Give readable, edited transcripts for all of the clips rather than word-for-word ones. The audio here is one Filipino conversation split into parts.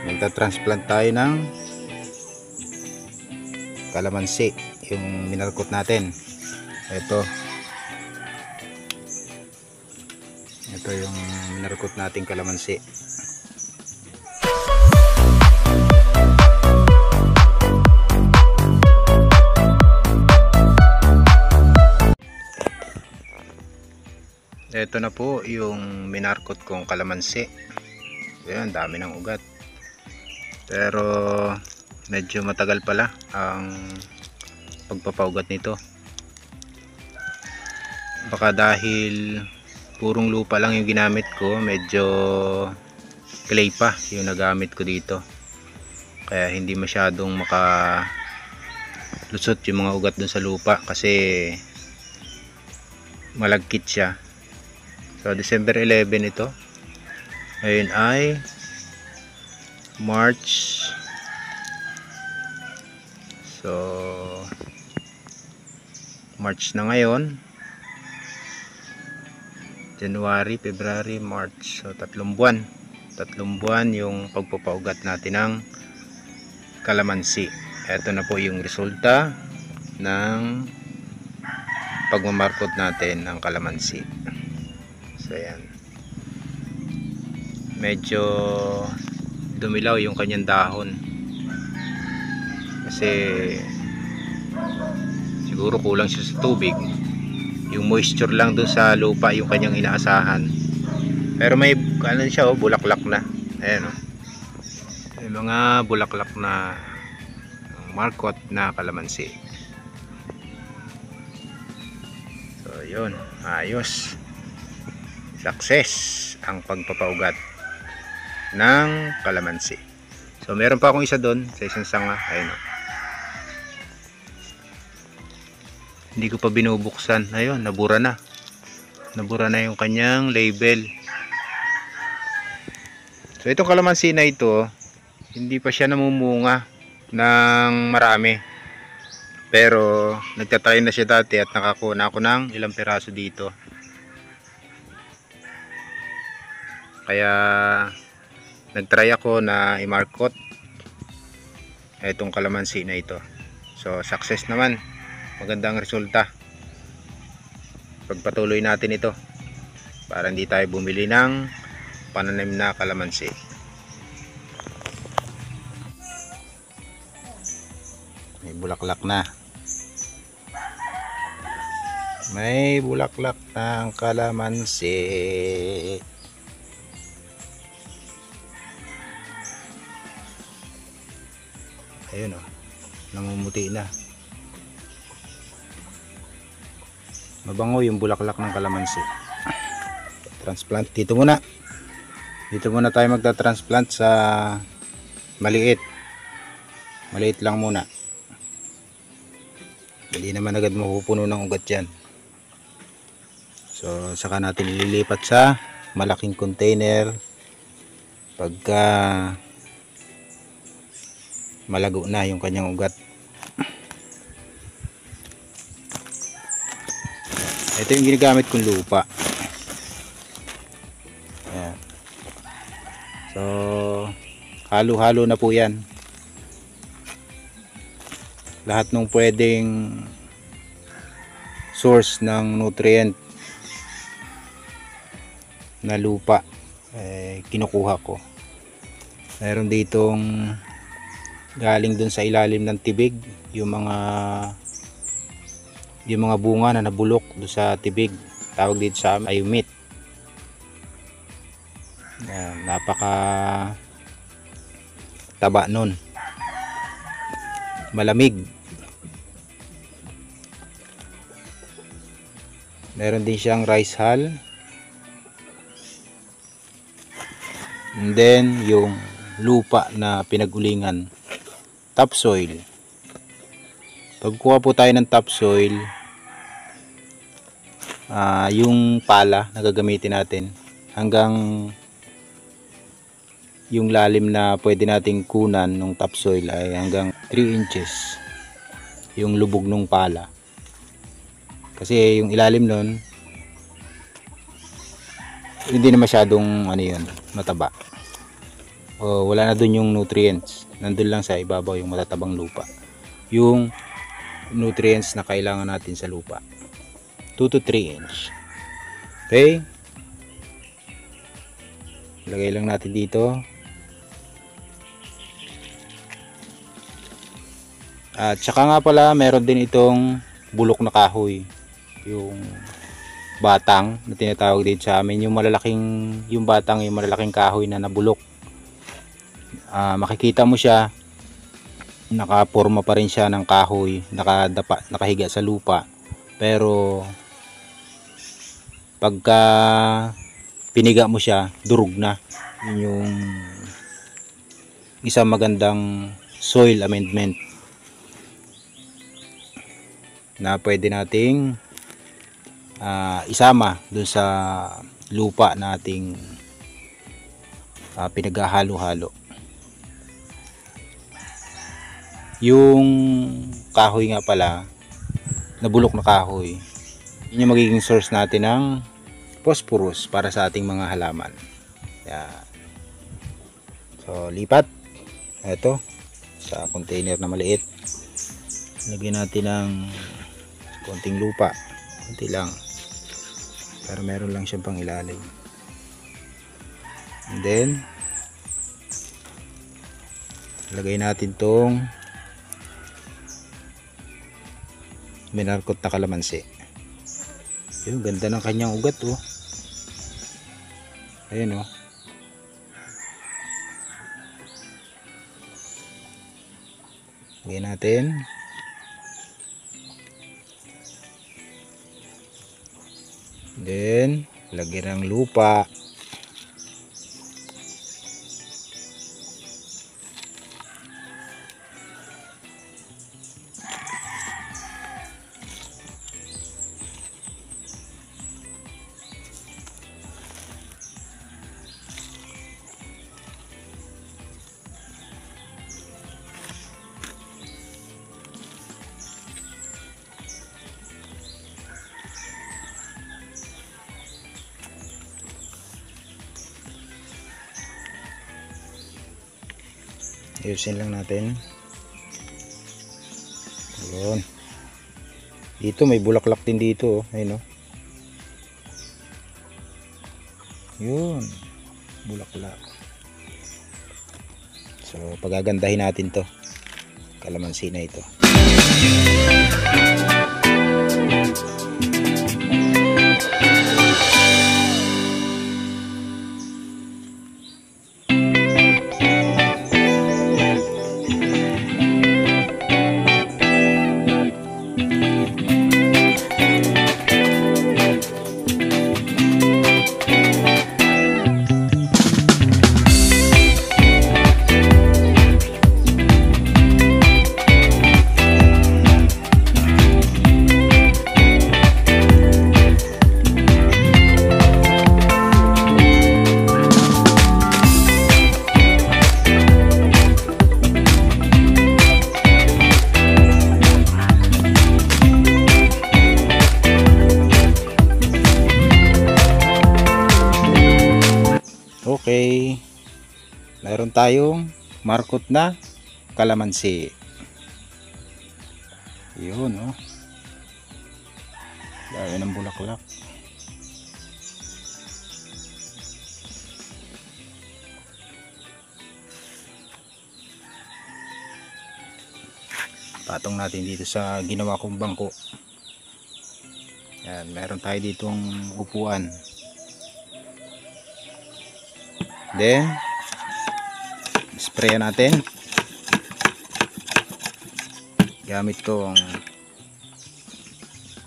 magta-transplant tayo ng kalamansi, yung minarkot natin. Ito yung minarkot nating kalamansi. Ito na po yung minarkot kong kalamansi. Ayan, dami ng ugat. Pero medyo matagal pala ang pagpapaugat nito. Baka dahil purong lupa lang yung ginamit ko, medyo clay pa yung nagamit ko dito. Kaya hindi masyadong makalusot yung mga ugat dun sa lupa kasi malagkit siya. So December 11 ito. Ngayon ay March. So March na ngayon. January, February, March. So tatlong buwan yung pagpapaugat natin ng kalamansi. Ito na po yung resulta ng pagmamarkot natin ng kalamansi. So ayan, medyo dumilaw yung kanyang dahon kasi siguro kulang siya sa tubig, yung moisture lang dun sa lupa yung kanyang inaasahan. Pero may ano siya, bulaklak na. Ayan, may mga bulaklak na markot na kalamansi. So yun, ayos, success ang pagpapaugat ng kalamansi. So meron pa akong isa doon sa isang sanga. Ayun, hindi ko pa binubuksan. Ayun, nabura na yung kanyang label. So itong kalamansi na ito, hindi pa siya namumunga ng marami, pero nagtatry na siya dati at nakakuha ako ng ilang piraso dito. Kaya nagtry ako na i-markot itong kalamansi na ito. So success naman, magandang resulta. Pagpatuloy natin ito para hindi tayo bumili ng pananim na kalamansi. May bulaklak na. May bulaklak ng kalamansi. Ayun, namumuti na. Mabango yung bulaklak ng kalamansi. Transplant dito muna tayo magta-transplant sa maliit lang muna. Hindi naman agad mapupuno ng ugat yan. So saka natin ililipat sa malaking container pagka malago na yung kanyang ugat. Ito yung ginagamit kong lupa. Ayan. So halo-halo na po yan. Lahat ng pwedeng source ng nutrient na lupa kinukuha ko. Meron ditong galing dun sa ilalim ng tibig, yung mga bunga na nabulok dun sa tibig, tawag dito sa ayumit. Napaka taba nun, malamig. Meron din siyang rice hull, and then yung lupa na pinagulingan, topsoil. Pagkuha po tayo ng topsoil, yung pala na gagamitin natin, hanggang yung lalim na pwede nating kunan ng topsoil ay hanggang 3 inches yung lubog ng pala. Kasi yung ilalim nun hindi na masyadong mataba. wala na dun yung nutrients. Nandun lang sa ibabaw yung matatabang lupa, yung nutrients na kailangan natin sa lupa. 2 to 3 inch. Okay, lagay lang natin dito. At saka nga pala, meron din itong bulok na kahoy, yung batang na tinatawag din sa amin, yung malalaking kahoy na nabulok. Makikita mo siya, nakaporma pa rin siya ng kahoy, nakahiga sa lupa, pero pagka piniga mo siya, durog na. Yun yung isang magandang soil amendment na pwede nating isama dun sa lupa nating pinaghahalo-halo. Yung kahoy nga pala, nabulok na kahoy, yun yung magiging source natin ng phosphorus para sa ating mga halaman. Yan. So lipat ito sa container na maliit, lagyan natin ng konting lupa, konti lang, pero meron lang siyang pang ilalim. And then lagay natin tong minarkot na kalamansi. Yung ganda ng kanyang ugat, oh. Ayan, oh. Lagyan natin. Then lagyan ng lupa. Ayusin lang natin. Ayun. Dito may bulaklak din dito, oh. Ayun, oh. Yun, bulaklak. So pagagandahin natin to kalamansi na ito. Okay, meron tayong markot na kalamansi. Yun, oh. Dami ng bulaklak. Patong natin dito sa ginawa kong bangko. Yan, meron tayo ditong upuan. Then spray natin gamit tong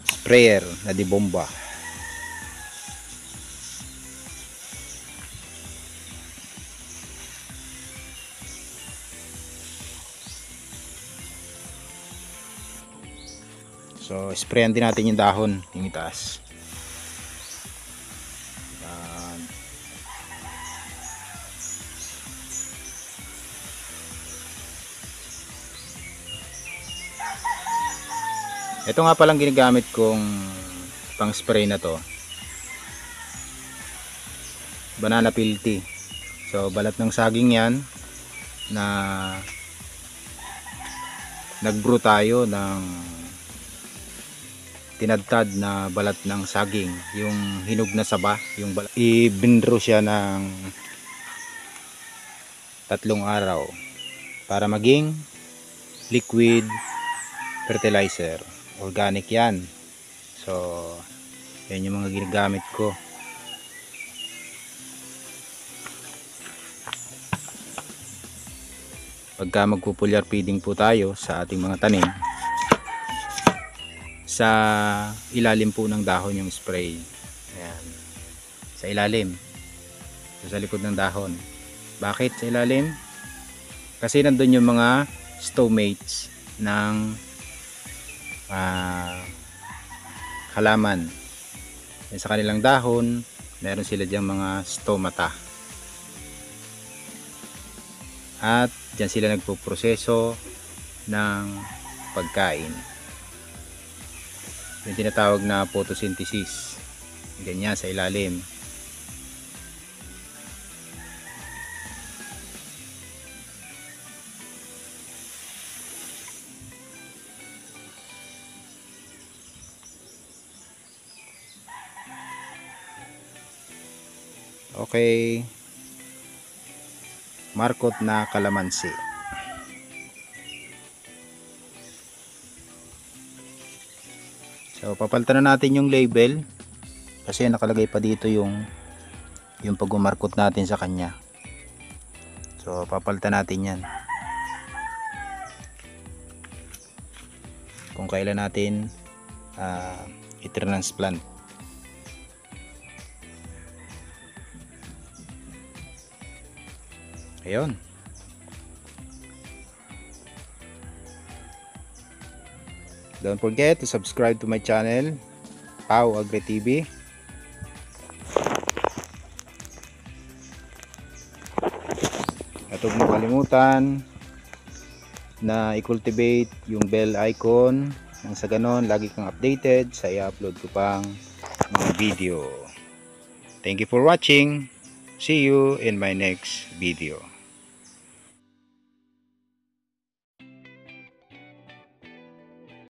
sprayer na di bomba. So sprayan din natin yung dahon, yung itaas. Ito nga palang ginagamit kong pang spray na to, banana peel tea. So balat ng saging yan na nagbrew tayo ng tinadtad na balat ng saging, yung hinog na saba, yung balat. I-binro siya ng 3 araw para maging liquid fertilizer. Organic yan. So yan yung mga ginagamit ko. Pagka magpupulyar feeding po tayo sa ating mga tanim, sa ilalim po ng dahon yung spray. Ayan. Sa ilalim. Sa likod ng dahon. Bakit sa ilalim? Kasi nandun yung mga stomates ng halaman. Sa kanilang dahon, meron sila diyang mga stomata. At diyan sila nagpo-proseso ng pagkain. Yung tinatawag na photosynthesis. Ganyan sa ilalim. Okay. Markot na kalamansi. So papalitan na natin yung label kasi nakalagay pa dito yung pag-markot natin sa kanya. So papalitan natin yan kung kailan natin i-transplant. Ayun. Don't forget to subscribe to my channel, Pau Agri TV. At huwag mo kalimutan na i-cultivate yung bell icon nang sa ganon lagi kang updated sa i-upload ko pang mga video. Thank you for watching. See you in my next video.